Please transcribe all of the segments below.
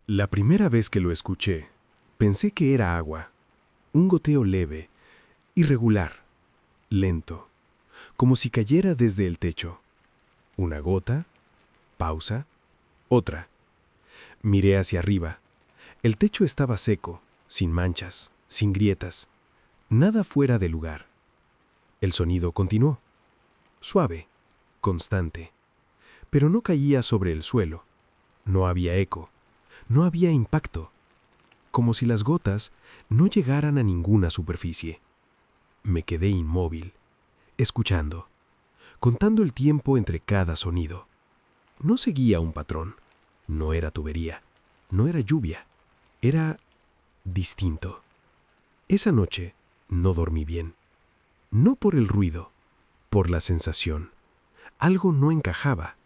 La primera vez que lo escuché, pensé que era agua, un goteo leve, irregular, lento, como si cayera desde el techo. Una gota, pausa, otra. Miré hacia arriba. El techo estaba seco, sin manchas, sin grietas, nada fuera de lugar. El sonido continuó, suave, constante, pero no caía sobre el suelo. No había eco, no había impacto, como si las gotas no llegaran a ninguna superficie. Me quedé inmóvil, escuchando, contando el tiempo entre cada sonido. No seguía un patrón, no era tubería, no era lluvia, era distinto. Esa noche no dormí bien, no por el ruido, por la sensación. Algo no encajaba,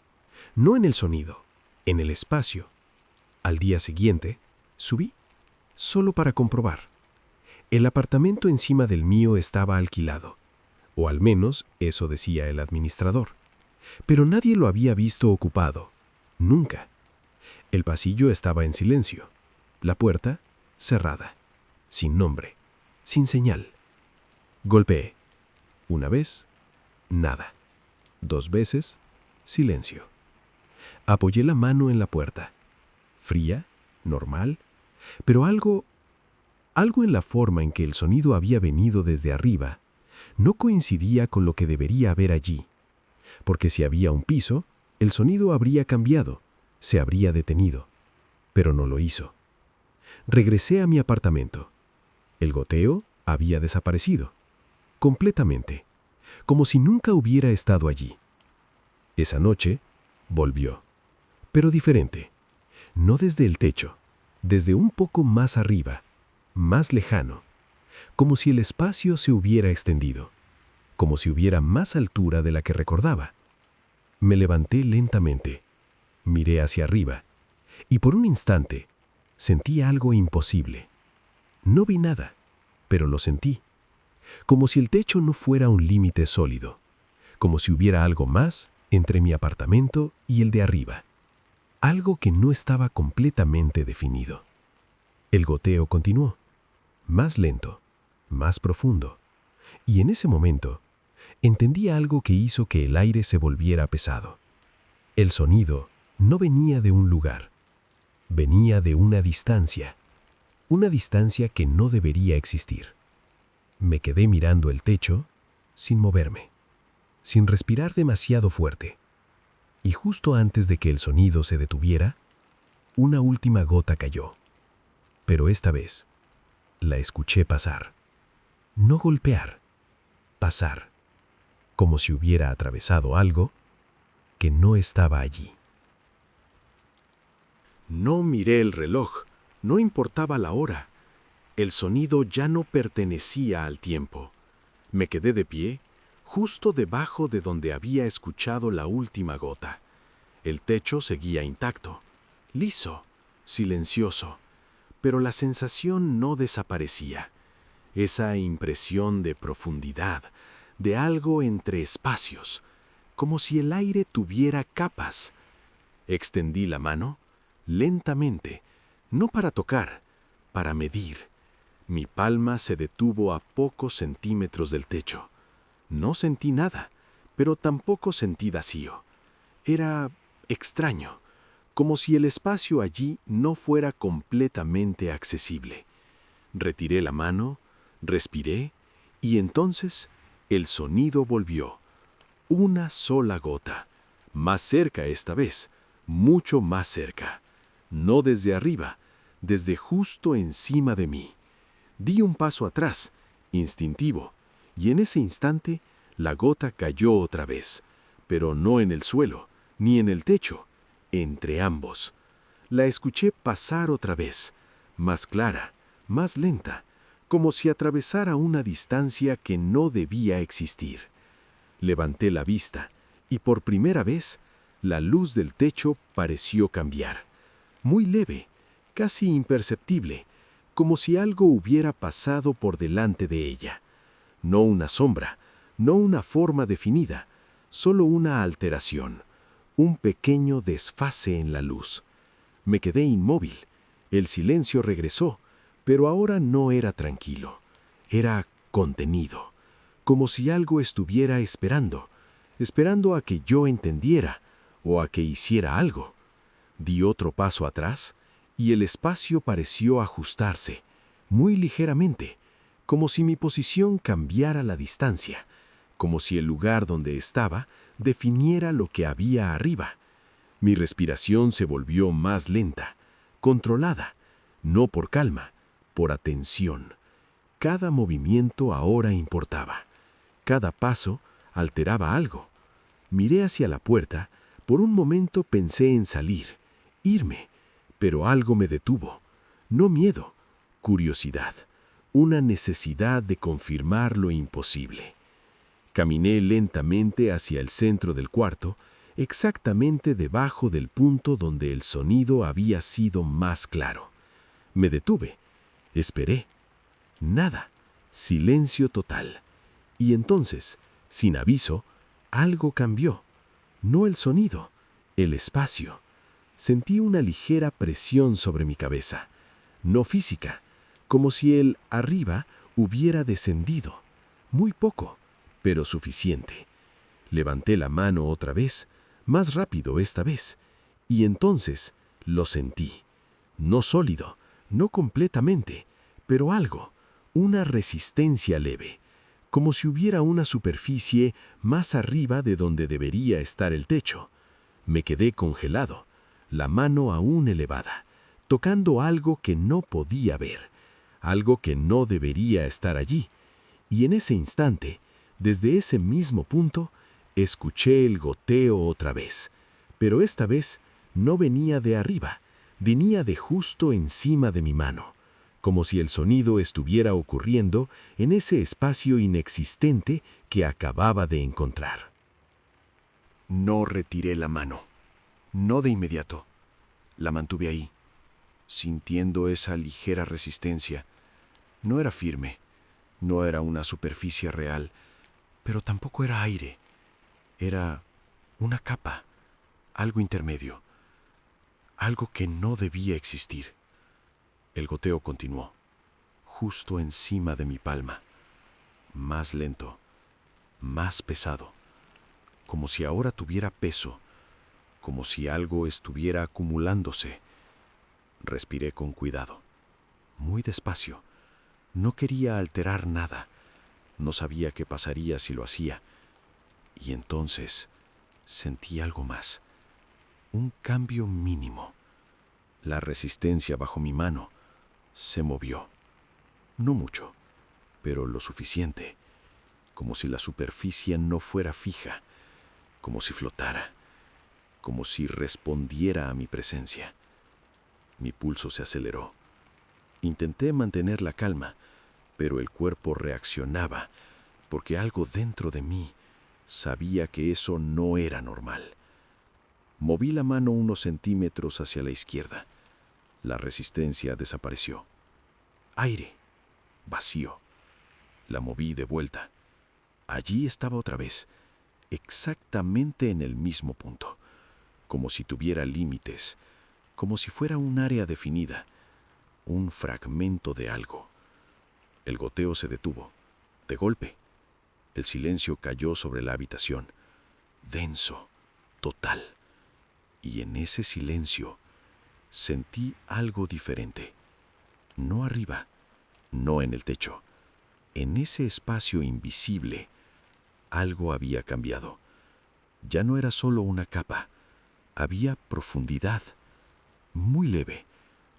no en el sonido, en el espacio. Al día siguiente, subí, solo para comprobar. El apartamento encima del mío estaba alquilado, o al menos eso decía el administrador. Pero nadie lo había visto ocupado, nunca. El pasillo estaba en silencio, la puerta cerrada, sin nombre, sin señal. Golpeé. Una vez, nada. 2 veces, silencio. Apoyé la mano en la puerta. Fría, normal, pero algo en la forma en que el sonido había venido desde arriba no coincidía con lo que debería haber allí, porque si había un piso, el sonido habría cambiado, se habría detenido, pero no lo hizo. Regresé a mi apartamento. El goteo había desaparecido, completamente, como si nunca hubiera estado allí. Esa noche volvió, pero diferente, no desde el techo, desde un poco más arriba, más lejano, como si el espacio se hubiera extendido, como si hubiera más altura de la que recordaba. Me levanté lentamente, miré hacia arriba, y por un instante sentí algo imposible. No vi nada, pero lo sentí, como si el techo no fuera un límite sólido, como si hubiera algo más entre mi apartamento y el de arriba, algo que no estaba completamente definido. El goteo continuó, más lento, más profundo, y en ese momento entendí algo que hizo que el aire se volviera pesado. El sonido no venía de un lugar, venía de una distancia que no debería existir. Me quedé mirando el techo sin moverme, sin respirar demasiado fuerte, y justo antes de que el sonido se detuviera, una última gota cayó. Pero esta vez la escuché pasar, no golpear, pasar, como si hubiera atravesado algo que no estaba allí. No miré el reloj, no importaba la hora. El sonido ya no pertenecía al tiempo. Me quedé de pie, justo debajo de donde había escuchado la última gota. El techo seguía intacto, liso, silencioso, pero la sensación no desaparecía. Esa impresión de profundidad, de algo entre espacios, como si el aire tuviera capas. Extendí la mano, lentamente, no para tocar, para medir. Mi palma se detuvo a pocos centímetros del techo. No sentí nada, pero tampoco sentí vacío. Era extraño, como si el espacio allí no fuera completamente accesible. Retiré la mano, respiré, y entonces el sonido volvió. Una sola gota, más cerca esta vez, mucho más cerca. No desde arriba, desde justo encima de mí. Di un paso atrás, instintivo, y en ese instante la gota cayó otra vez, pero no en el suelo, ni en el techo, entre ambos. La escuché pasar otra vez, más clara, más lenta, como si atravesara una distancia que no debía existir. Levanté la vista, y por primera vez, la luz del techo pareció cambiar. Muy leve, casi imperceptible, como si algo hubiera pasado por delante de ella. No una sombra, no una forma definida, solo una alteración, un pequeño desfase en la luz. Me quedé inmóvil, El silencio regresó, pero ahora no era tranquilo. Era contenido, como si algo estuviera esperando a que yo entendiera o a que hiciera algo. Di otro paso atrás y el espacio pareció ajustarse, muy ligeramente, como si mi posición cambiara la distancia, como si el lugar donde estaba definiera lo que había arriba. Mi respiración se volvió más lenta, controlada, no por calma, por atención. Cada movimiento ahora importaba. Cada paso alteraba algo. Miré hacia la puerta. Por un momento pensé en salir, irme, pero algo me detuvo. No miedo, curiosidad, una necesidad de confirmar lo imposible. Caminé lentamente hacia el centro del cuarto, exactamente debajo del punto donde el sonido había sido más claro. Me detuve, esperé. Nada, silencio total. Y entonces, sin aviso, algo cambió. No el sonido, el espacio. Sentí una ligera presión sobre mi cabeza, no física, como si el arriba hubiera descendido. Muy poco, pero suficiente. Levanté la mano otra vez, más rápido esta vez, y entonces lo sentí. No sólido, no completamente, pero algo, una resistencia leve, como si hubiera una superficie más arriba de donde debería estar el techo. Me quedé congelado, la mano aún elevada, tocando algo que no podía ver, algo que no debería estar allí. Y en ese instante, desde ese mismo punto, escuché el goteo otra vez, pero esta vez no venía de arriba, venía de justo encima de mi mano, como si el sonido estuviera ocurriendo en ese espacio inexistente que acababa de encontrar. No retiré la mano, no de inmediato. La mantuve ahí, sintiendo esa ligera resistencia. No era firme, no era una superficie real, pero tampoco era aire. Era una capa, algo intermedio, algo que no debía existir. El goteo continuó, justo encima de mi palma, más lento, más pesado, como si ahora tuviera peso, como si algo estuviera acumulándose. Respiré con cuidado, muy despacio. No quería alterar nada, no sabía qué pasaría si lo hacía. Y entonces sentí algo más, un cambio mínimo. La resistencia bajo mi mano se movió. No mucho, pero lo suficiente, como si la superficie no fuera fija, como si flotara, como si respondiera a mi presencia. Mi pulso se aceleró. Intenté mantener la calma, pero el cuerpo reaccionaba, porque algo dentro de mí sabía que eso no era normal. Moví la mano unos centímetros hacia la izquierda. La resistencia desapareció. Aire, vacío. La moví de vuelta. Allí estaba otra vez, exactamente en el mismo punto, como si tuviera límites, como si fuera un área definida, un fragmento de algo. El goteo se detuvo, de golpe. El silencio cayó sobre la habitación, denso, total. Y en ese silencio sentí algo diferente. No arriba, no en el techo. En ese espacio invisible, algo había cambiado. Ya no era solo una capa, había profundidad, muy leve,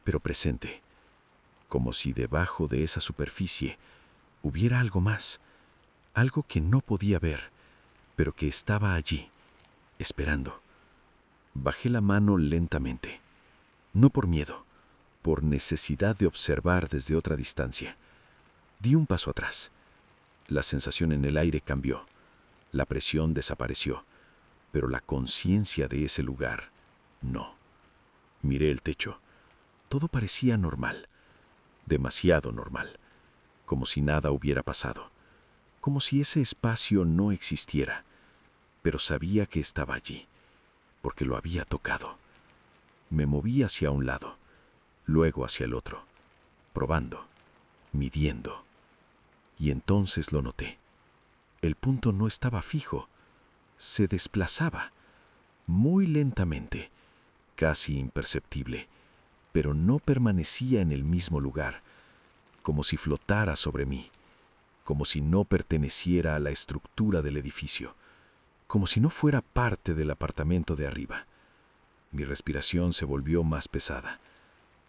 pero presente, como si debajo de esa superficie hubiera algo más, algo que no podía ver, pero que estaba allí, esperando. Bajé la mano lentamente, no por miedo, por necesidad de observar desde otra distancia. Di un paso atrás. La sensación en el aire cambió, la presión desapareció, pero la conciencia de ese lugar, no. Miré el techo. Todo parecía normal, demasiado normal, como si nada hubiera pasado, como si ese espacio no existiera, pero sabía que estaba allí, porque lo había tocado. Me moví hacia un lado. luego hacia el otro, probando, midiendo. Y entonces lo noté. El punto no estaba fijo, se desplazaba, muy lentamente, casi imperceptible, pero no permanecía en el mismo lugar, como si flotara sobre mí, como si no perteneciera a la estructura del edificio, como si no fuera parte del apartamento de arriba. Mi respiración se volvió más pesada,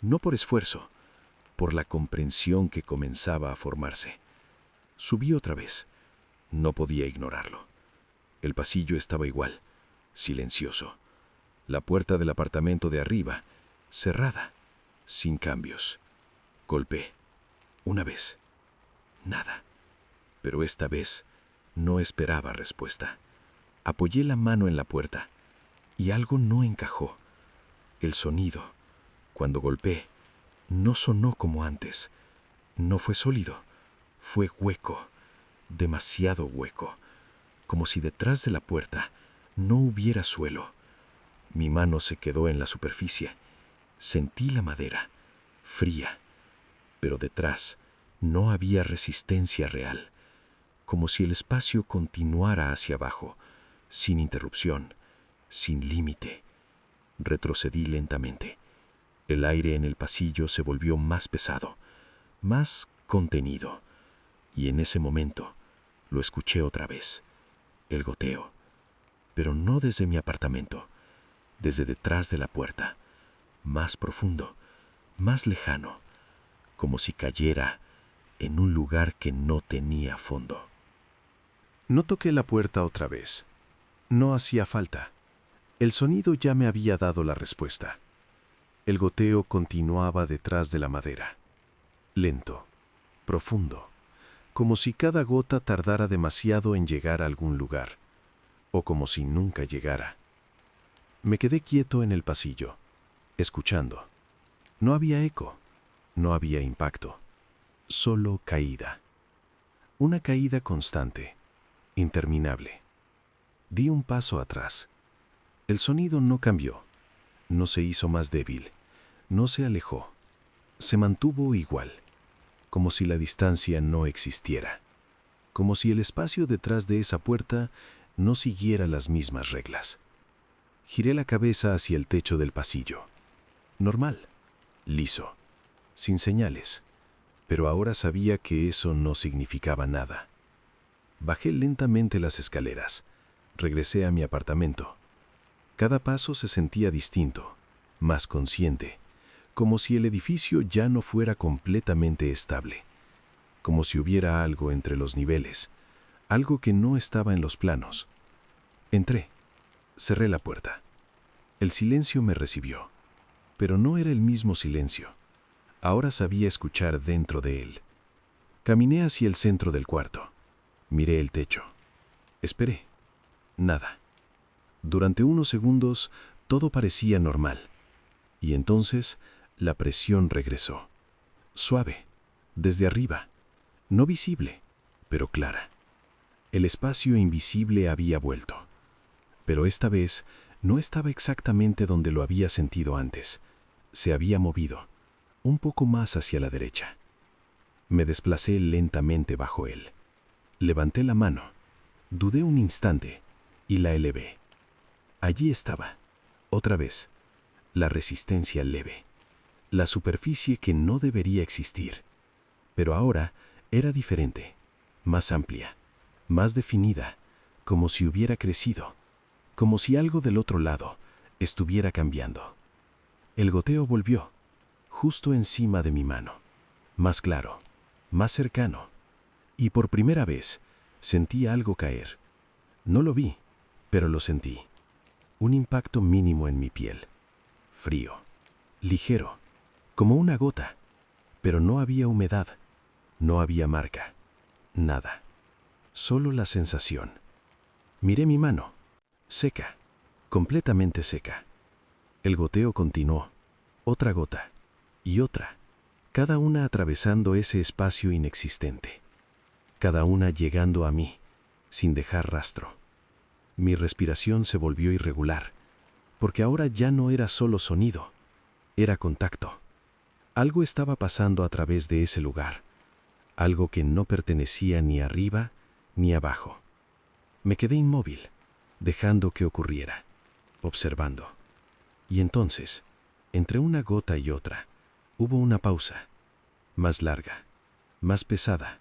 no por esfuerzo, por la comprensión que comenzaba a formarse. Subí otra vez. No podía ignorarlo. El pasillo estaba igual, silencioso. La puerta del apartamento de arriba, cerrada, sin cambios. Golpeé. Una vez. Nada. Pero esta vez no esperaba respuesta. Apoyé la mano en la puerta y algo no encajó. El sonido, cuando golpeé, no sonó como antes. No fue sólido, fue hueco, demasiado hueco, como si detrás de la puerta no hubiera suelo. Mi mano se quedó en la superficie. Sentí la madera, fría, pero detrás no había resistencia real, como si el espacio continuara hacia abajo, sin interrupción, sin límite. Retrocedí lentamente. El aire en el pasillo se volvió más pesado, más contenido, y en ese momento lo escuché otra vez, el goteo, pero no desde mi apartamento, desde detrás de la puerta, más profundo, más lejano, como si cayera en un lugar que no tenía fondo. No toqué la puerta otra vez. No hacía falta. El sonido ya me había dado la respuesta. El goteo continuaba detrás de la madera. Lento, profundo, como si cada gota tardara demasiado en llegar a algún lugar, o como si nunca llegara. Me quedé quieto en el pasillo, escuchando. No había eco, no había impacto, solo caída. Una caída constante, interminable. Di un paso atrás. El sonido no cambió, no se hizo más débil, no se alejó, se mantuvo igual, como si la distancia no existiera, como si el espacio detrás de esa puerta no siguiera las mismas reglas. Giré la cabeza hacia el techo del pasillo. Normal, liso, sin señales, pero ahora sabía que eso no significaba nada. Bajé lentamente las escaleras, regresé a mi apartamento. Cada paso se sentía distinto, más consciente, como si el edificio ya no fuera completamente estable, como si hubiera algo entre los niveles, algo que no estaba en los planos. Entré, cerré la puerta. El silencio me recibió, pero no era el mismo silencio. Ahora sabía escuchar dentro de él. Caminé hacia el centro del cuarto. Miré el techo. Esperé. Nada. Durante unos segundos todo parecía normal. Y entonces la presión regresó. Suave, desde arriba. No visible, pero clara. El espacio invisible había vuelto. Pero esta vez no estaba exactamente donde lo había sentido antes. Se había movido, un poco más hacia la derecha. Me desplacé lentamente bajo él. Levanté la mano. Dudé un instante y la elevé. Allí estaba, otra vez, la resistencia leve, la superficie que no debería existir. Pero ahora era diferente, más amplia, más definida, como si hubiera crecido, como si algo del otro lado estuviera cambiando. El goteo volvió, justo encima de mi mano, más claro, más cercano, y por primera vez sentí algo caer. No lo vi, pero lo sentí. Un impacto mínimo en mi piel, frío, ligero, como una gota, pero no había humedad, no había marca, nada, solo la sensación. Miré mi mano, seca, completamente seca. El goteo continuó, otra gota y otra, cada una atravesando ese espacio inexistente, cada una llegando a mí, sin dejar rastro. Mi respiración se volvió irregular, porque ahora ya no era solo sonido, era contacto. Algo estaba pasando a través de ese lugar, algo que no pertenecía ni arriba ni abajo. Me quedé inmóvil, dejando que ocurriera, observando. Y entonces, entre una gota y otra, hubo una pausa, más larga, más pesada,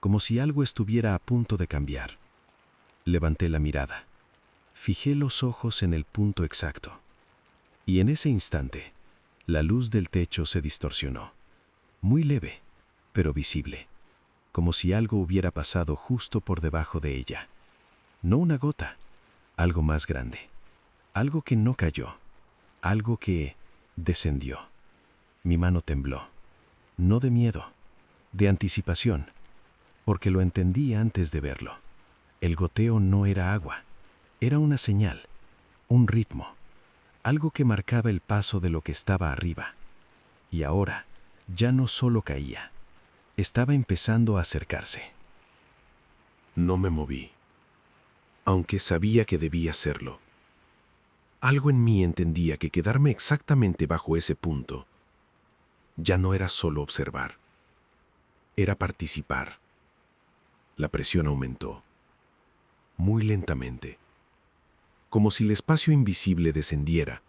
como si algo estuviera a punto de cambiar. Levanté la mirada, fijé los ojos en el punto exacto, y en ese instante, la luz del techo se distorsionó, muy leve, pero visible, como si algo hubiera pasado justo por debajo de ella. No una gota, algo más grande, algo que no cayó, algo que descendió. Mi mano tembló, no de miedo, de anticipación, porque lo entendí antes de verlo. El goteo no era agua, era una señal, un ritmo, algo que marcaba el paso de lo que estaba arriba. Y ahora ya no solo caía, estaba empezando a acercarse. No me moví, aunque sabía que debía hacerlo. Algo en mí entendía que quedarme exactamente bajo ese punto ya no era solo observar, era participar. La presión aumentó, muy lentamente, como si el espacio invisible descendiera,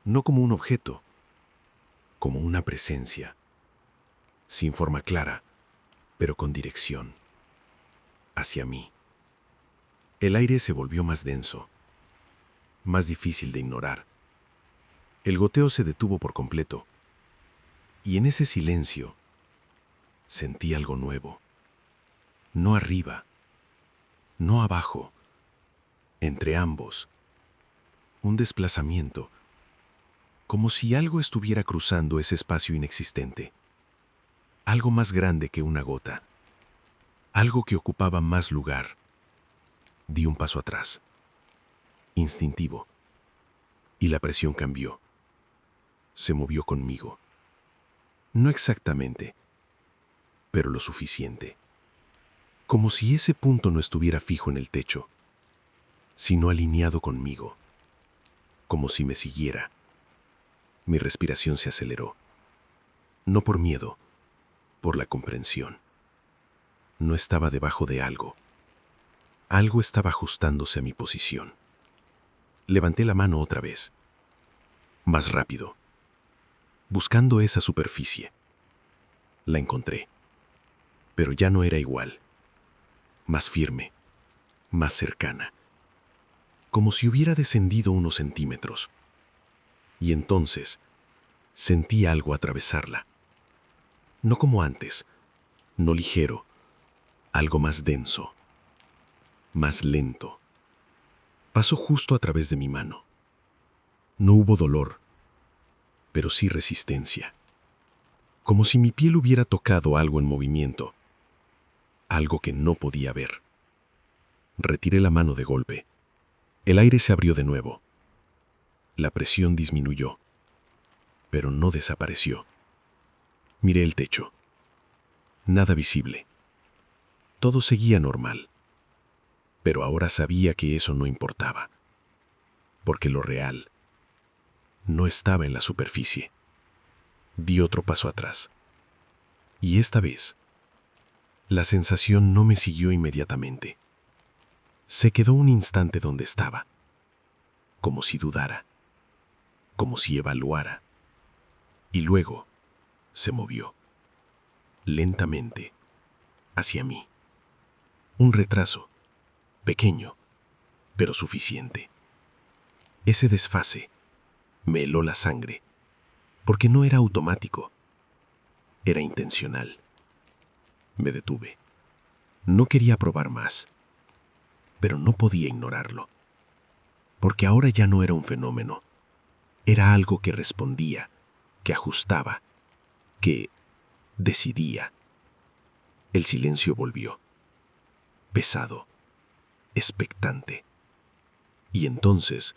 no como un objeto, como una presencia, sin forma clara, pero con dirección, hacia mí. El aire se volvió más denso, más difícil de ignorar. El goteo se detuvo por completo, y en ese silencio sentí algo nuevo. No arriba, no abajo, entre ambos. Un desplazamiento, como si algo estuviera cruzando ese espacio inexistente. Algo más grande que una gota. Algo que ocupaba más lugar. Di un paso atrás. Instintivo. Y la presión cambió. Se movió conmigo. No exactamente, pero lo suficiente. Como si ese punto no estuviera fijo en el techo, sino alineado conmigo. Como si me siguiera. Mi respiración se aceleró. No por miedo, por la comprensión. No estaba debajo de algo. Algo estaba ajustándose a mi posición. Levanté la mano otra vez. Más rápido. Buscando esa superficie. La encontré. Pero ya no era igual. Más firme. Más cercana. Como si hubiera descendido unos centímetros. Y entonces sentí algo atravesarla. No como antes. No ligero. Algo más denso. Más lento. Pasó justo a través de mi mano. No hubo dolor, pero sí resistencia. Como si mi piel hubiera tocado algo en movimiento. Algo que no podía ver. Retiré la mano de golpe. El aire se abrió de nuevo. La presión disminuyó, pero no desapareció. Miré el techo. Nada visible. Todo seguía normal. Pero ahora sabía que eso no importaba. Porque lo real no estaba en la superficie. Di otro paso atrás. Y esta vez, la sensación no me siguió inmediatamente. Se quedó un instante donde estaba, como si dudara, como si evaluara. Y luego se movió, lentamente, hacia mí. Un retraso, pequeño, pero suficiente. Ese desfase me heló la sangre, porque no era automático, era intencional. Me detuve. No quería probar más, pero no podía ignorarlo, porque ahora ya no era un fenómeno, era algo que respondía, que ajustaba, que decidía. El silencio volvió, pesado, expectante. Y entonces,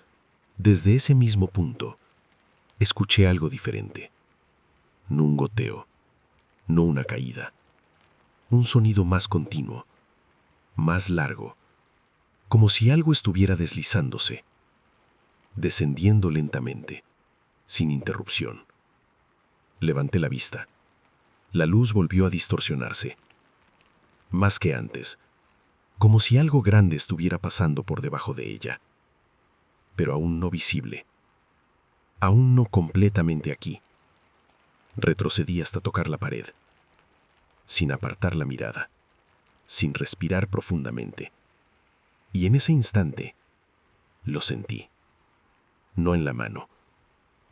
desde ese mismo punto, escuché algo diferente. No un goteo, no una caída. Un sonido más continuo, más largo, como si algo estuviera deslizándose, descendiendo lentamente, sin interrupción. Levanté la vista. La luz volvió a distorsionarse. Más que antes, como si algo grande estuviera pasando por debajo de ella. Pero aún no visible. Aún no completamente aquí. Retrocedí hasta tocar la pared, sin apartar la mirada, sin respirar profundamente. Y en ese instante, lo sentí. No en la mano,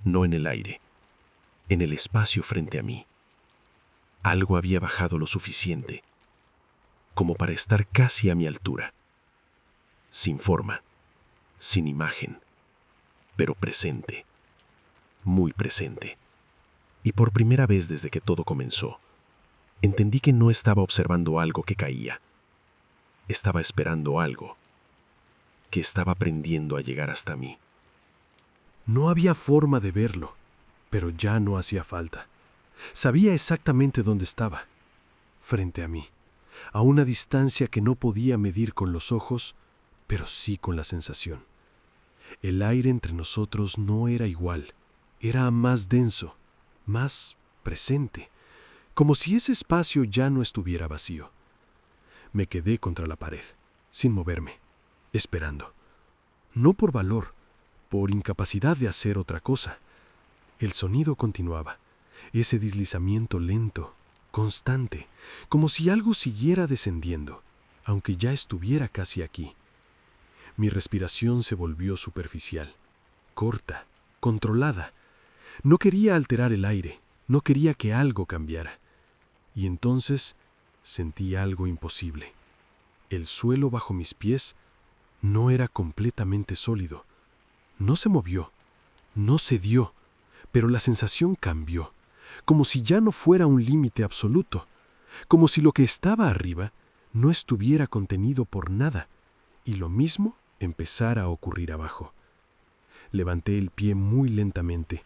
no en el aire, en el espacio frente a mí. Algo había bajado lo suficiente, como para estar casi a mi altura. Sin forma, sin imagen, pero presente, muy presente. Y por primera vez desde que todo comenzó, entendí que no estaba observando algo que caía. Estaba esperando algo que estaba aprendiendo a llegar hasta mí. No había forma de verlo, pero ya no hacía falta. Sabía exactamente dónde estaba, frente a mí, a una distancia que no podía medir con los ojos, pero sí con la sensación. El aire entre nosotros no era igual, era más denso, más presente, como si ese espacio ya no estuviera vacío. Me quedé contra la pared, sin moverme, esperando. No por valor, por incapacidad de hacer otra cosa. El sonido continuaba, ese deslizamiento lento, constante, como si algo siguiera descendiendo, aunque ya estuviera casi aquí. Mi respiración se volvió superficial, corta, controlada. No quería alterar el aire, no quería que algo cambiara. Y entonces sentí algo imposible. El suelo bajo mis pies no era completamente sólido. No se movió, no cedió, pero la sensación cambió, como si ya no fuera un límite absoluto, como si lo que estaba arriba no estuviera contenido por nada, y lo mismo empezara a ocurrir abajo. Levanté el pie muy lentamente,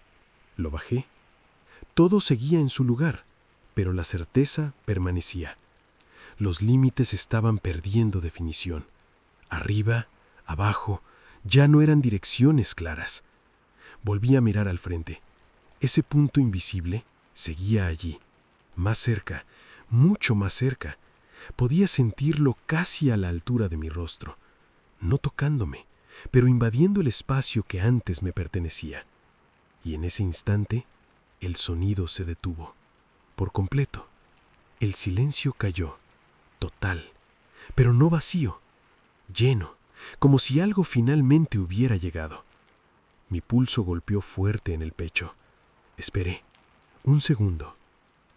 lo bajé. Todo seguía en su lugar, pero la certeza permanecía. Los límites estaban perdiendo definición. Arriba, abajo, ya no eran direcciones claras. Volví a mirar al frente. Ese punto invisible seguía allí, más cerca, mucho más cerca. Podía sentirlo casi a la altura de mi rostro, no tocándome, pero invadiendo el espacio que antes me pertenecía. Y en ese instante, el sonido se detuvo, por completo. El silencio cayó, total, pero no vacío, lleno, como si algo finalmente hubiera llegado. Mi pulso golpeó fuerte en el pecho. Esperé. 1 segundo.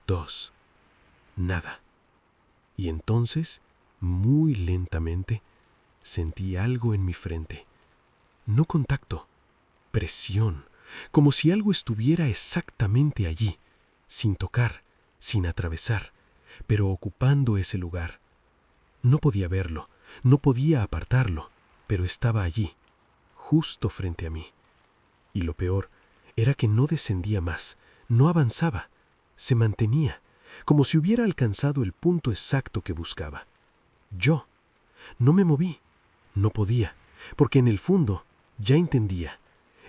2. Nada. Y entonces, muy lentamente, sentí algo en mi frente. No contacto, presión, como si algo estuviera exactamente allí, sin tocar, sin atravesar, pero ocupando ese lugar. No podía verlo, no podía apartarlo, pero estaba allí, justo frente a mí. Y lo peor era que no descendía más, no avanzaba, se mantenía, como si hubiera alcanzado el punto exacto que buscaba. Yo no me moví, no podía, porque en el fondo ya entendía.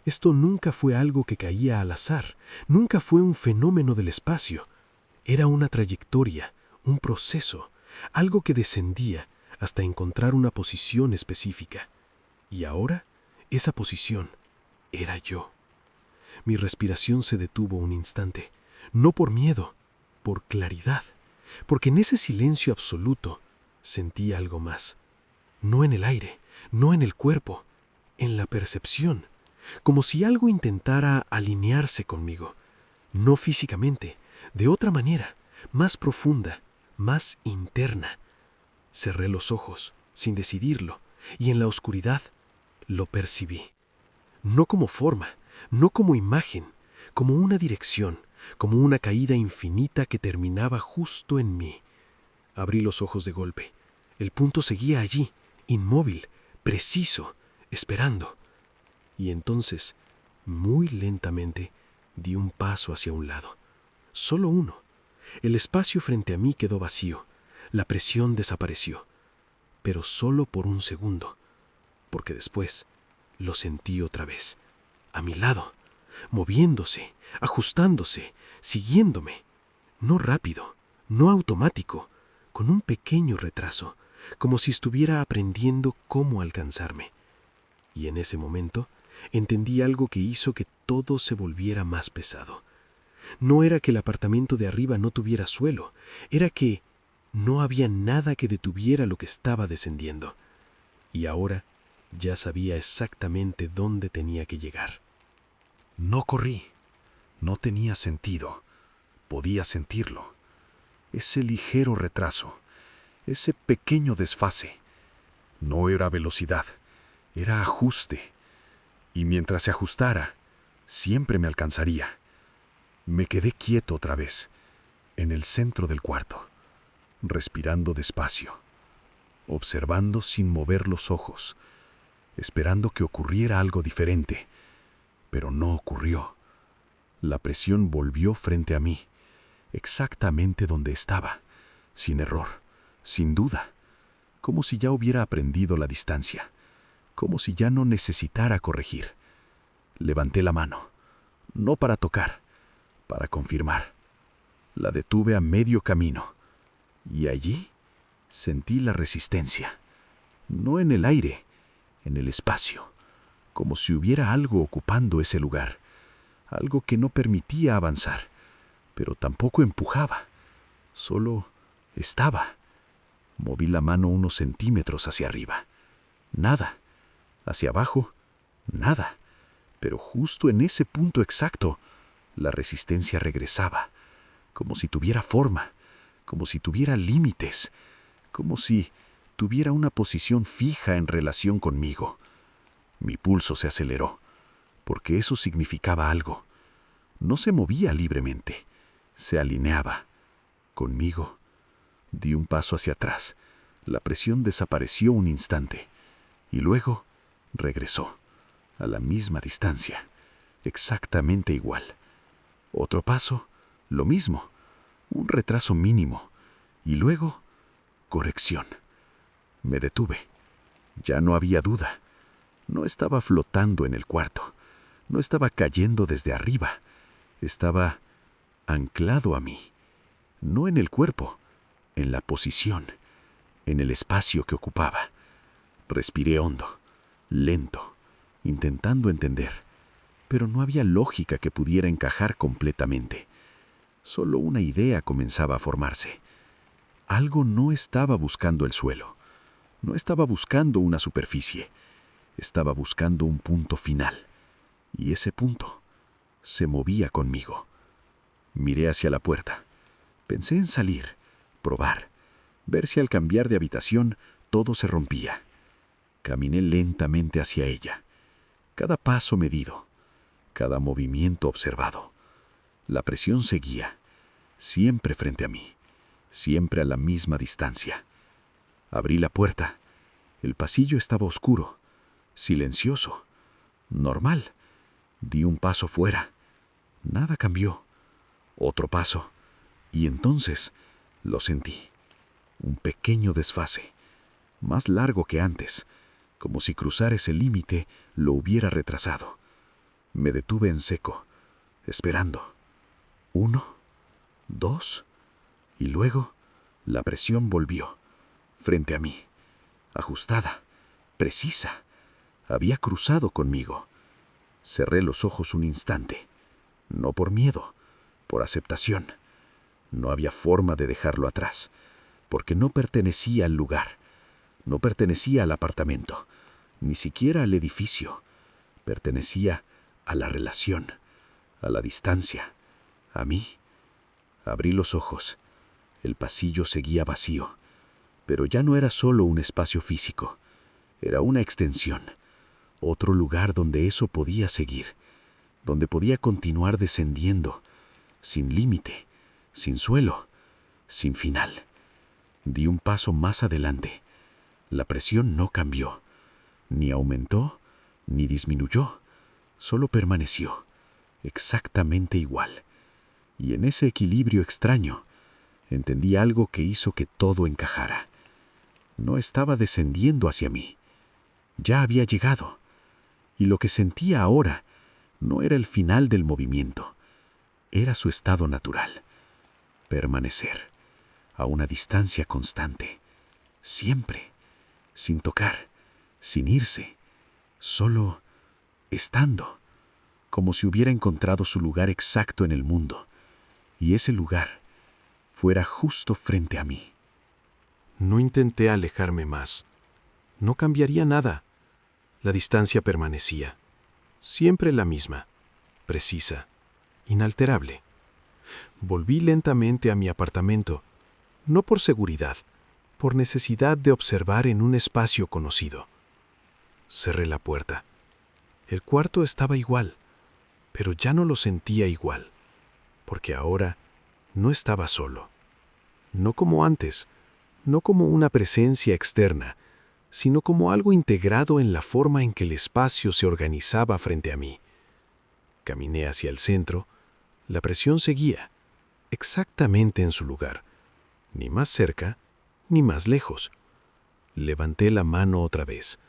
Esto nunca fue algo que caía al azar, nunca fue un fenómeno del espacio. Era una trayectoria, un proceso, algo que descendía hasta encontrar una posición específica. Y ahora, esa posición era yo. Mi respiración se detuvo un instante, no por miedo, por claridad, porque en ese silencio absoluto sentí algo más. No en el aire, no en el cuerpo, en la percepción, como si algo intentara alinearse conmigo, no físicamente, de otra manera, más profunda, más interna. Cerré los ojos, sin decidirlo, y en la oscuridad lo percibí. No como forma, no como imagen, como una dirección, como una caída infinita que terminaba justo en mí. Abrí los ojos de golpe. El punto seguía allí, inmóvil, preciso, esperando. Y entonces, muy lentamente, di un paso hacia un lado. Solo uno. El espacio frente a mí quedó vacío. La presión desapareció. Pero solo por 1 segundo, porque después lo sentí otra vez, a mi lado, moviéndose, ajustándose, siguiéndome. No rápido, no automático, con un pequeño retraso, como si estuviera aprendiendo cómo alcanzarme. Y en ese momento entendí algo que hizo que todo se volviera más pesado. No era que el apartamento de arriba no tuviera suelo, era que no había nada que detuviera lo que estaba descendiendo. Y ahora ya sabía exactamente dónde tenía que llegar. No corrí. No tenía sentido. Podía sentirlo. Ese ligero retraso, ese pequeño desfase. No era velocidad, era ajuste. Y mientras se ajustara, siempre me alcanzaría. Me quedé quieto otra vez, en el centro del cuarto, respirando despacio, observando sin mover los ojos, esperando que ocurriera algo diferente. Pero no ocurrió. La presión volvió frente a mí, exactamente donde estaba, sin error, sin duda, como si ya hubiera aprendido la distancia, como si ya no necesitara corregir. Levanté la mano, no para tocar, para confirmar. La detuve a medio camino, y allí sentí la resistencia, no en el aire, en el espacio, como si hubiera algo ocupando ese lugar, algo que no permitía avanzar, pero tampoco empujaba, solo estaba. Moví la mano unos centímetros hacia arriba. Nada. Hacia abajo, nada. Pero justo en ese punto exacto, la resistencia regresaba, como si tuviera forma, como si tuviera límites, como si tuviera una posición fija en relación conmigo. Mi pulso se aceleró, porque eso significaba algo. No se movía libremente, se alineaba conmigo. Di un paso hacia atrás. La presión desapareció un instante y luego regresó a la misma distancia, exactamente igual. Otro paso, lo mismo, un retraso mínimo y luego corrección. Me detuve. Ya no había duda. No estaba flotando en el cuarto. No estaba cayendo desde arriba. Estaba anclado a mí. No en el cuerpo, en la posición, en el espacio que ocupaba. Respiré hondo, lento, intentando entender, pero no había lógica que pudiera encajar completamente. Solo una idea comenzaba a formarse. Algo no estaba buscando el suelo. No estaba buscando una superficie. Estaba buscando un punto final. Y ese punto se movía conmigo. Miré hacia la puerta. Pensé en salir, probar, ver si al cambiar de habitación todo se rompía. Caminé lentamente hacia ella. Cada paso medido, cada movimiento observado. La presión seguía, siempre frente a mí, siempre a la misma distancia. Abrí la puerta. El pasillo estaba oscuro, silencioso, normal. Di un paso fuera. Nada cambió. Otro paso. Y entonces lo sentí. Un pequeño desfase, más largo que antes, como si cruzar ese límite lo hubiera retrasado. Me detuve en seco, esperando. 1, 2, y luego la presión volvió, frente a mí, ajustada, precisa. Había cruzado conmigo. Cerré los ojos un instante, no por miedo, por aceptación. No había forma de dejarlo atrás, porque no pertenecía al lugar, no pertenecía al apartamento, ni siquiera al edificio. Pertenecía a la relación, a la distancia, a mí. Abrí los ojos. El pasillo seguía vacío, pero ya no era solo un espacio físico, era una extensión. Otro lugar donde eso podía seguir, donde podía continuar descendiendo, sin límite, sin suelo, sin final. Di un paso más adelante. La presión no cambió, ni aumentó, ni disminuyó, solo permaneció, exactamente igual. Y en ese equilibrio extraño, entendí algo que hizo que todo encajara. No estaba descendiendo hacia mí, ya había llegado. Y lo que sentía ahora no era el final del movimiento, Era su estado natural. Permanecer a una distancia constante, siempre, sin tocar, sin irse, solo estando, como si hubiera encontrado su lugar exacto en el mundo, y ese lugar fuera justo frente a mí. No intenté alejarme más. No cambiaría nada. La distancia permanecía. Siempre la misma, precisa, inalterable. Volví lentamente a mi apartamento, no por seguridad, por necesidad de observar en un espacio conocido. Cerré la puerta. El cuarto estaba igual, pero ya no lo sentía igual, porque ahora no estaba solo. No como antes, no como una presencia externa, sino como algo integrado en la forma en que el espacio se organizaba frente a mí. Caminé hacia el centro. La presión seguía, exactamente en su lugar, ni más cerca, ni más lejos. Levanté la mano otra vez.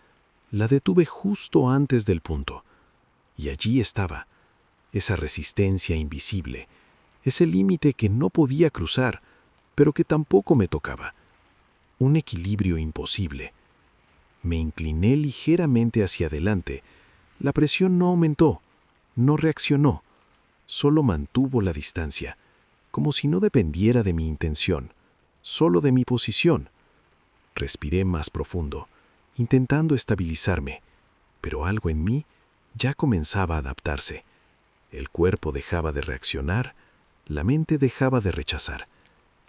La detuve justo antes del punto. Y allí estaba, esa resistencia invisible, ese límite que no podía cruzar, pero que tampoco me tocaba. Un equilibrio imposible. Me incliné ligeramente hacia adelante. La presión no aumentó, no reaccionó, solo mantuvo la distancia, como si no dependiera de mi intención, solo de mi posición. Respiré más profundo, intentando estabilizarme, pero algo en mí ya comenzaba a adaptarse. El cuerpo dejaba de reaccionar, la mente dejaba de rechazar.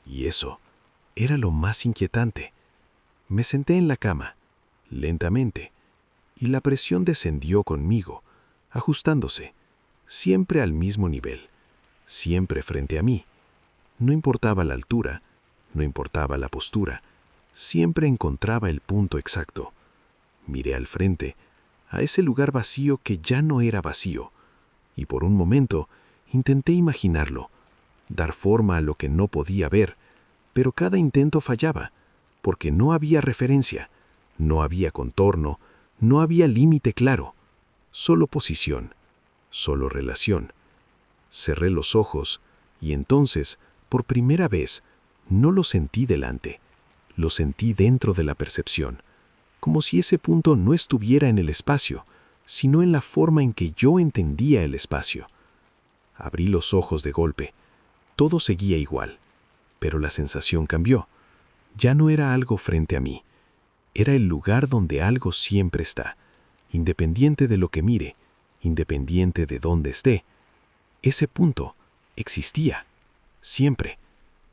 Y eso era lo más inquietante. Me senté en la cama, lentamente, y la presión descendió conmigo, ajustándose, siempre al mismo nivel, siempre frente a mí. No importaba la altura, no importaba la postura, siempre encontraba el punto exacto. Miré al frente, a ese lugar vacío que ya no era vacío, y por un momento intenté imaginarlo, dar forma a lo que no podía ver, pero cada intento fallaba, porque no había referencia, no había contorno, no había límite claro, solo posición, solo relación. Cerré los ojos y entonces, por primera vez, no lo sentí delante, lo sentí dentro de la percepción, como si ese punto no estuviera en el espacio, sino en la forma en que yo entendía el espacio. Abrí los ojos de golpe. Todo seguía igual, pero la sensación cambió. Ya no era algo frente a mí. Era el lugar donde algo siempre está, independiente de lo que mire, independiente de dónde esté. Ese punto existía, siempre,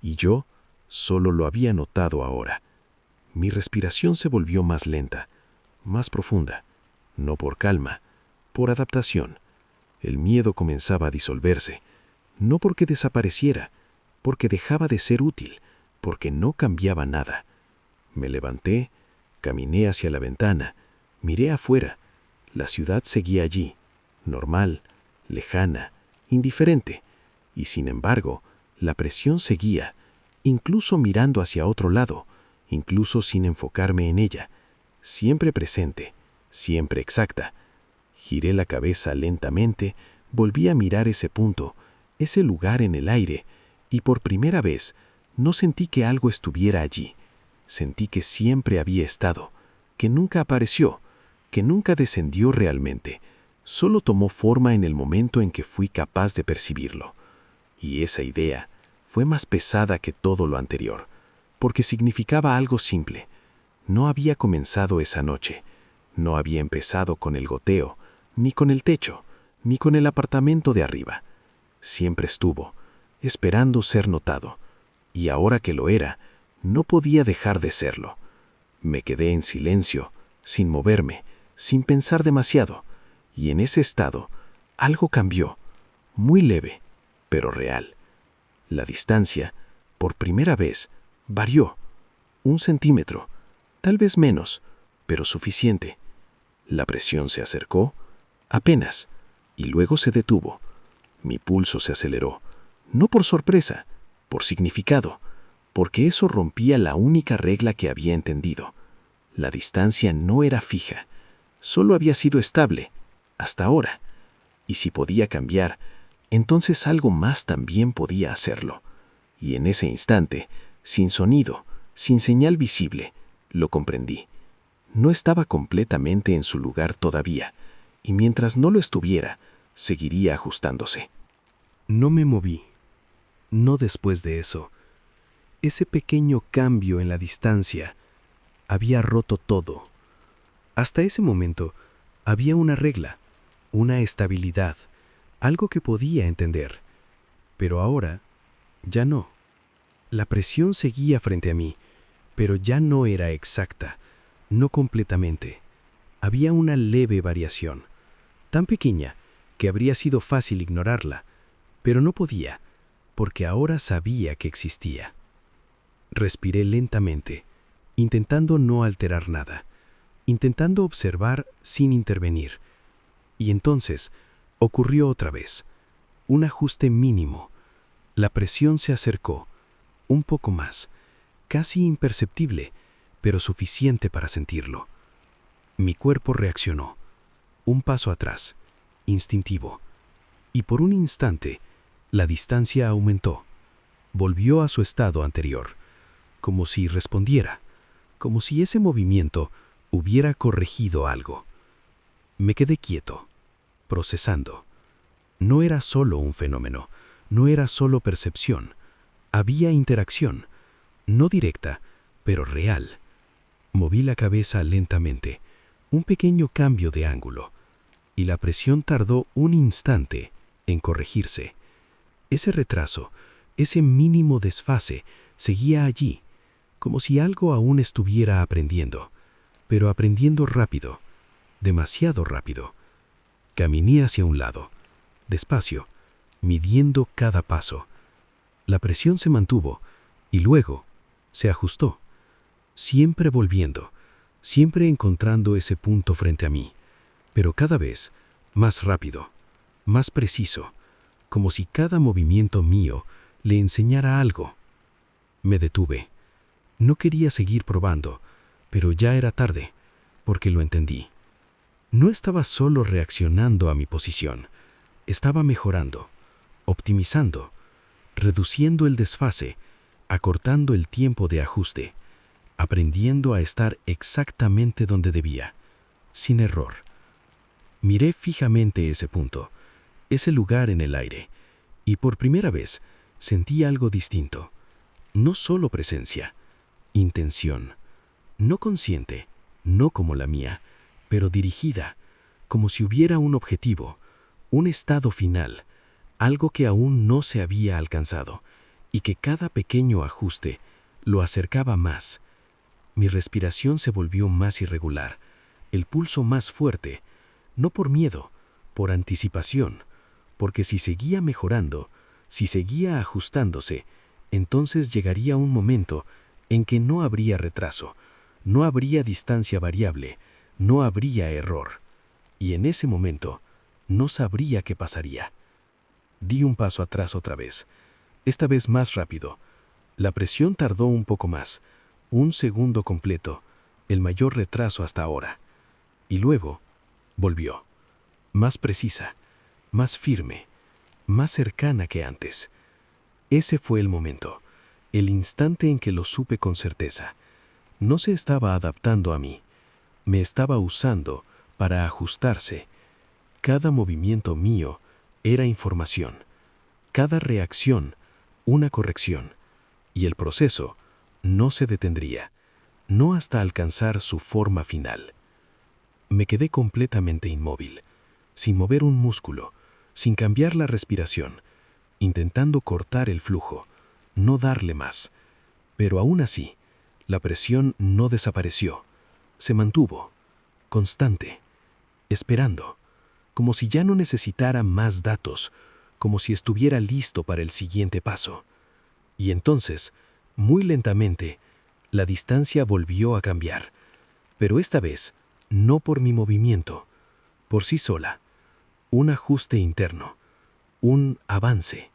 y yo solo lo había notado ahora. Mi respiración se volvió más lenta, más profunda, no por calma, por adaptación. El miedo comenzaba a disolverse, no porque desapareciera, porque dejaba de ser útil, porque no cambiaba nada. Me levanté, caminé hacia la ventana, miré afuera. La ciudad seguía allí, normal, lejana, indiferente, y sin embargo, la presión seguía, incluso mirando hacia otro lado, incluso sin enfocarme en ella, siempre presente, siempre exacta. Giré la cabeza lentamente, volví a mirar ese punto, ese lugar en el aire, y por primera vez no sentí que algo estuviera allí. Sentí que siempre había estado, que nunca apareció, que nunca descendió realmente, solo tomó forma en el momento en que fui capaz de percibirlo. Y esa idea fue más pesada que todo lo anterior, porque significaba algo simple. No había comenzado esa noche, no había empezado con el goteo, ni con el techo, ni con el apartamento de arriba. Siempre estuvo, esperando ser notado, y ahora que lo era, no podía dejar de serlo. Me quedé en silencio, sin moverme, sin pensar demasiado, y en ese estado algo cambió, muy leve, pero real. La distancia, por primera vez, varió, 1 centímetro, tal vez menos, pero suficiente. La presión se acercó, apenas, y luego se detuvo. Mi pulso se aceleró, no por sorpresa, por significado, porque eso rompía la única regla que había entendido. La distancia no era fija, solo había sido estable, hasta ahora. Y si podía cambiar, entonces algo más también podía hacerlo. Y en ese instante, sin sonido, sin señal visible, lo comprendí. No estaba completamente en su lugar todavía, y mientras no lo estuviera, seguiría ajustándose. No me moví. No después de eso. Ese pequeño cambio en la distancia había roto todo. Hasta ese momento había una regla, una estabilidad, algo que podía entender. Pero ahora, ya no. La presión seguía frente a mí, pero ya no era exacta, no completamente. Había una leve variación, tan pequeña que habría sido fácil ignorarla, pero no podía, porque ahora sabía que existía. Respiré lentamente, intentando no alterar nada, intentando observar sin intervenir. Y entonces ocurrió otra vez, un ajuste mínimo. La presión se acercó, un poco más, casi imperceptible, pero suficiente para sentirlo. Mi cuerpo reaccionó, un paso atrás, instintivo, y por un instante la distancia aumentó, volvió a su estado anterior, como si respondiera, como si ese movimiento hubiera corregido algo. Me quedé quieto, procesando. No era solo un fenómeno, no era solo percepción. Había interacción, no directa, pero real. Moví la cabeza lentamente, un pequeño cambio de ángulo, y la presión tardó un instante en corregirse. Ese retraso, ese mínimo desfase, seguía allí, como si algo aún estuviera aprendiendo, pero aprendiendo rápido, demasiado rápido. Caminé hacia un lado, despacio, midiendo cada paso. La presión se mantuvo y luego se ajustó, siempre volviendo, siempre encontrando ese punto frente a mí, pero cada vez más rápido, más preciso, como si cada movimiento mío le enseñara algo. Me detuve. No quería seguir probando, pero ya era tarde, porque lo entendí. No estaba solo reaccionando a mi posición, estaba mejorando, optimizando, reduciendo el desfase, acortando el tiempo de ajuste, aprendiendo a estar exactamente donde debía, sin error. Miré fijamente ese punto, ese lugar en el aire, y por primera vez sentí algo distinto. No solo presencia, intención, no consciente, no como la mía, pero dirigida, como si hubiera un objetivo, un estado final, algo que aún no se había alcanzado, y que cada pequeño ajuste lo acercaba más. Mi respiración se volvió más irregular, el pulso más fuerte, no por miedo, por anticipación, porque si seguía mejorando, si seguía ajustándose, entonces llegaría un momento en que no habría retraso, no habría distancia variable, no habría error. Y en ese momento, no sabría qué pasaría. Di un paso atrás otra vez, esta vez más rápido. La presión tardó un poco más, un segundo completo, el mayor retraso hasta ahora. Y luego, volvió, más precisa, más firme, más cercana que antes. Ese fue el momento, el instante en que lo supe con certeza. No se estaba adaptando a mí, me estaba usando para ajustarse. Cada movimiento mío era información, cada reacción una corrección, y el proceso no se detendría, no hasta alcanzar su forma final. Me quedé completamente inmóvil, sin mover un músculo, sin cambiar la respiración, intentando cortar el flujo, no darle más. Pero aún así, la presión no desapareció, se mantuvo, constante, esperando, como si ya no necesitara más datos, como si estuviera listo para el siguiente paso. Y entonces, muy lentamente, la distancia volvió a cambiar, pero esta vez no por mi movimiento, por sí sola. Un ajuste interno, un avance,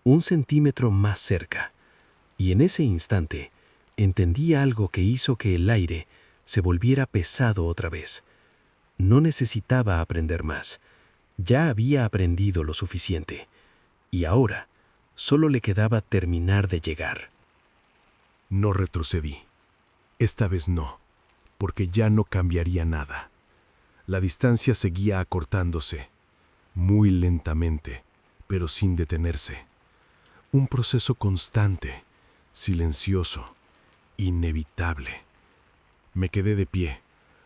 un centímetro más cerca. Y en ese instante, entendí algo que hizo que el aire se volviera pesado otra vez. No necesitaba aprender más. Ya había aprendido lo suficiente. y ahora solo le quedaba terminar de llegar. No retrocedí. Esta vez no, porque ya no cambiaría nada. La distancia seguía acortándose, muy lentamente, pero sin detenerse. Un proceso constante, silencioso, inevitable. Me quedé de pie,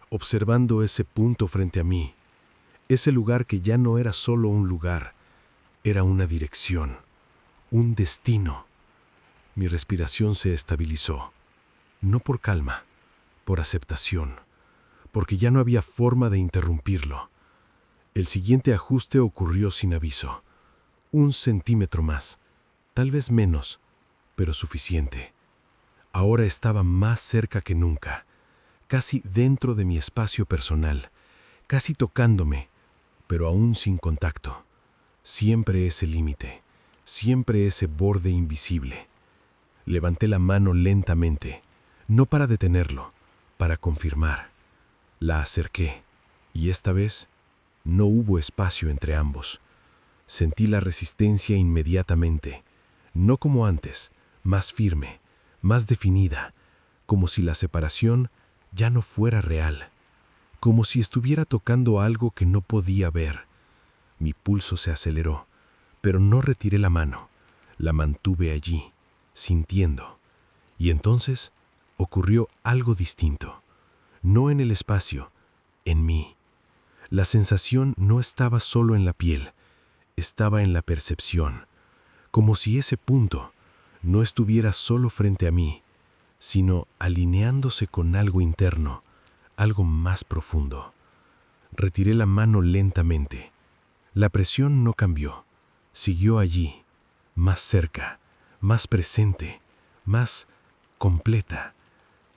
observando ese punto frente a mí, ese lugar que ya no era solo un lugar, era una dirección, un destino. Mi respiración se estabilizó, no por calma, por aceptación, porque ya no había forma de interrumpirlo. El siguiente ajuste ocurrió sin aviso. 1 centímetro más, tal vez menos, pero suficiente. Ahora estaba más cerca que nunca, casi dentro de mi espacio personal, casi tocándome, pero aún sin contacto. Siempre ese límite, siempre ese borde invisible. Levanté la mano lentamente, no para detenerlo, para confirmar. La acerqué, y esta vez no hubo espacio entre ambos. Sentí la resistencia inmediatamente, no como antes, más firme, más definida, como si la separación ya no fuera real, como si estuviera tocando algo que no podía ver. Mi pulso se aceleró, pero no retiré la mano, la mantuve allí, sintiendo. Y entonces ocurrió algo distinto, no en el espacio, en mí. La sensación no estaba solo en la piel, estaba en la percepción, como si ese punto no estuviera solo frente a mí, sino alineándose con algo interno, algo más profundo. Retiré la mano lentamente. La presión no cambió, siguió allí, más cerca, más presente, más completa.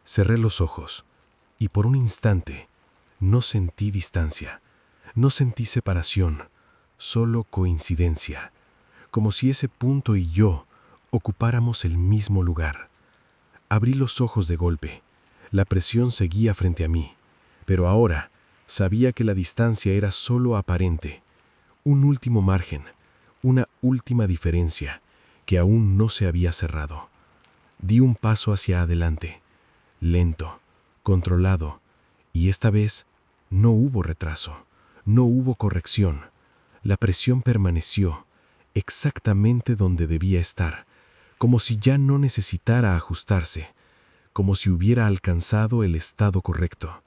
Cerré los ojos y por un instante no sentí distancia, no sentí separación, solo coincidencia, como si ese punto y yo ocupáramos el mismo lugar. Abrí los ojos de golpe. La presión seguía frente a mí, pero ahora sabía que la distancia era solo aparente, un último margen, una última diferencia que aún no se había cerrado. Di un paso hacia adelante, lento, controlado, y esta vez no hubo retraso, no hubo corrección. La presión permaneció exactamente donde debía estar, como si ya no necesitara ajustarse, como si hubiera alcanzado el estado correcto.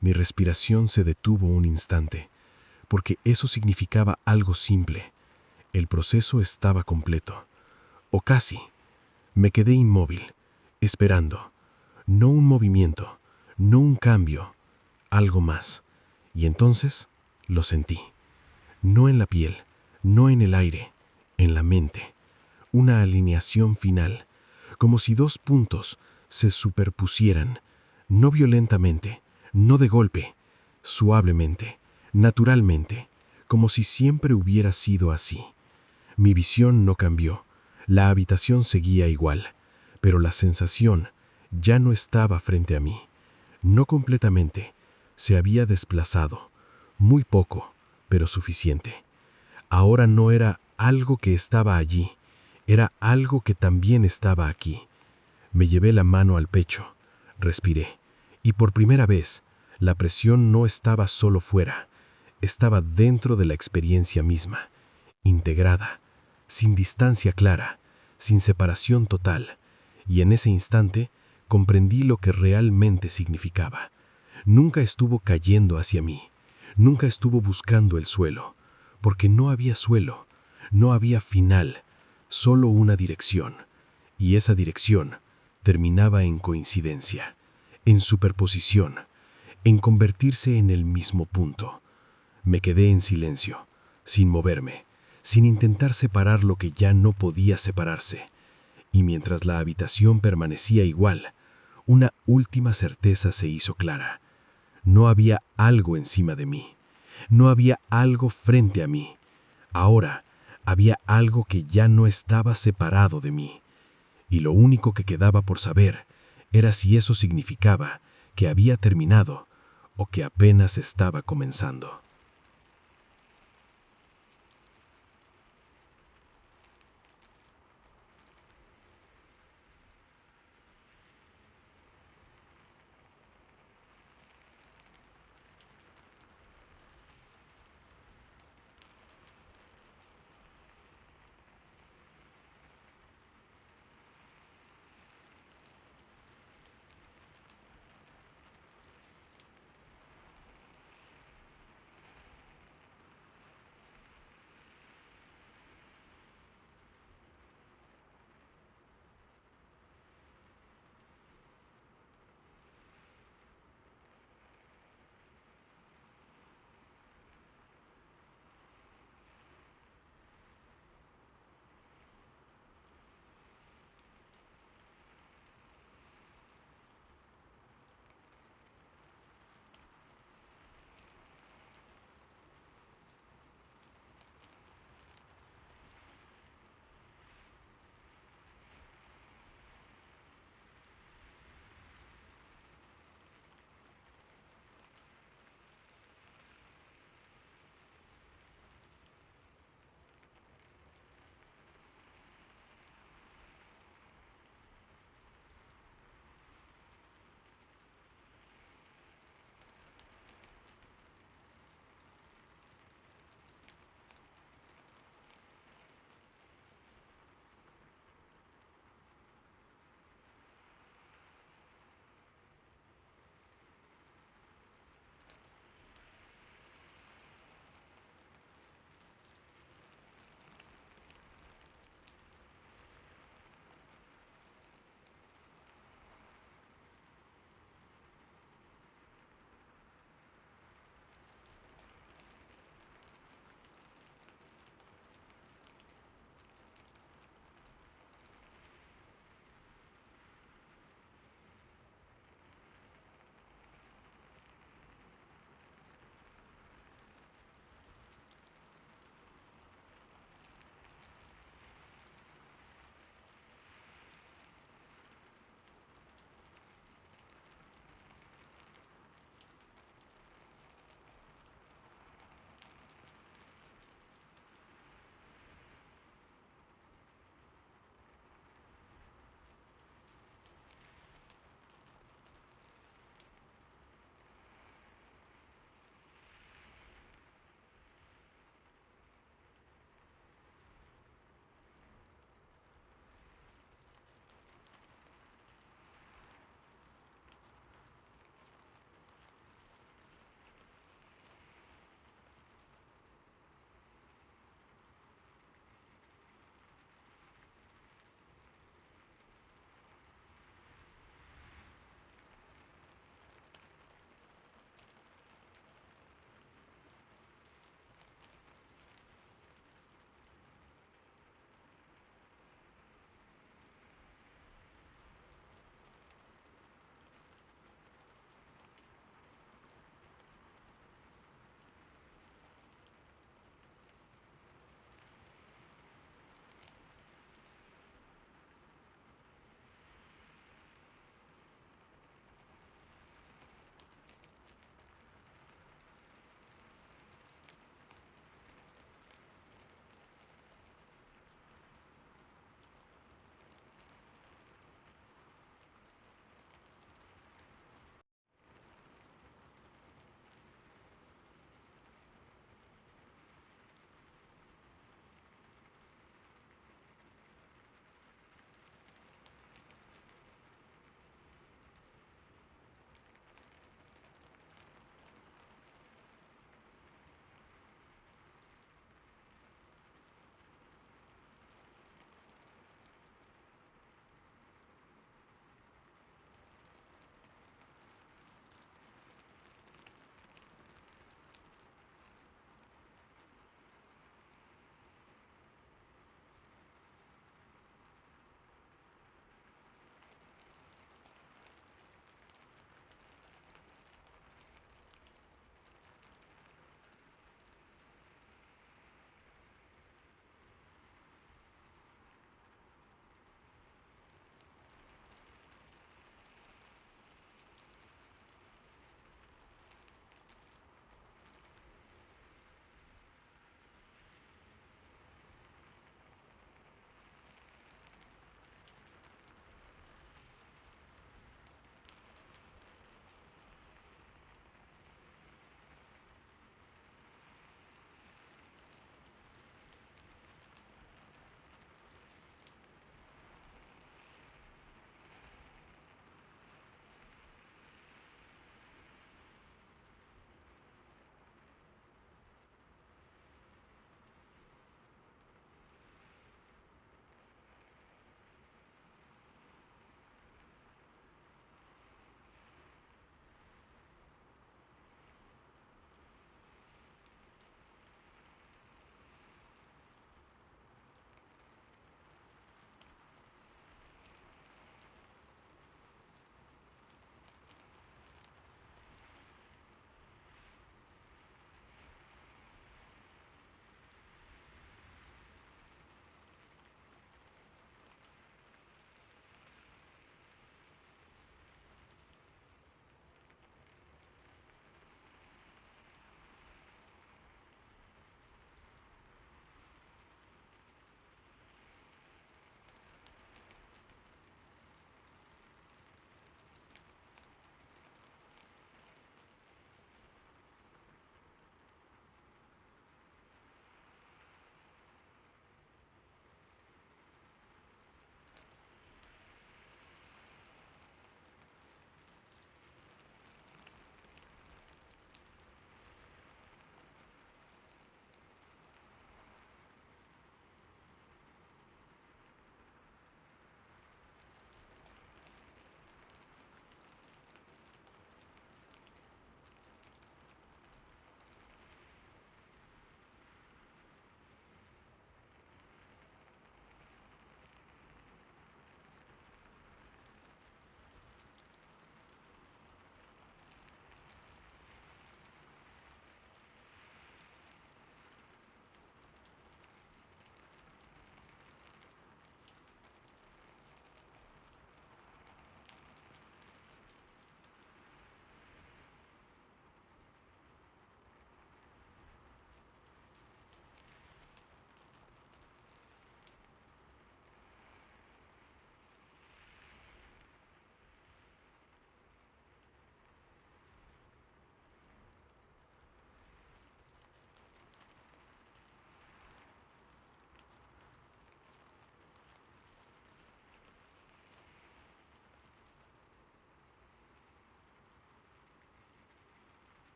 Mi respiración se detuvo un instante, porque eso significaba algo simple. El proceso estaba completo, o casi. Me quedé inmóvil, esperando. No un movimiento, no un cambio, algo más. Y entonces lo sentí. No en la piel, no en el aire, en la mente. Una alineación final, como si dos puntos se superpusieran, no violentamente, no de golpe, suavemente, naturalmente, como si siempre hubiera sido así. Mi visión no cambió, la habitación seguía igual, pero la sensación ya no estaba frente a mí. No completamente, se había desplazado, muy poco, pero suficiente. Ahora no era algo que estaba allí, era algo que también estaba aquí. Me llevé la mano al pecho, respiré, y por primera vez, la presión no estaba solo fuera, estaba dentro de la experiencia misma, integrada, sin distancia clara, sin separación total, y en ese instante comprendí lo que realmente significaba. Nunca estuvo cayendo hacia mí, nunca estuvo buscando el suelo, porque no había suelo, no había final, solo una dirección, y esa dirección terminaba en coincidencia, en superposición, en convertirse en el mismo punto. Me quedé en silencio, sin moverme, sin intentar separar lo que ya no podía separarse, y mientras la habitación permanecía igual, una última certeza se hizo clara. No había algo encima de mí, no había algo frente a mí. Ahora había algo que ya no estaba separado de mí, y lo único que quedaba por saber era si eso significaba que había terminado o que apenas estaba comenzando.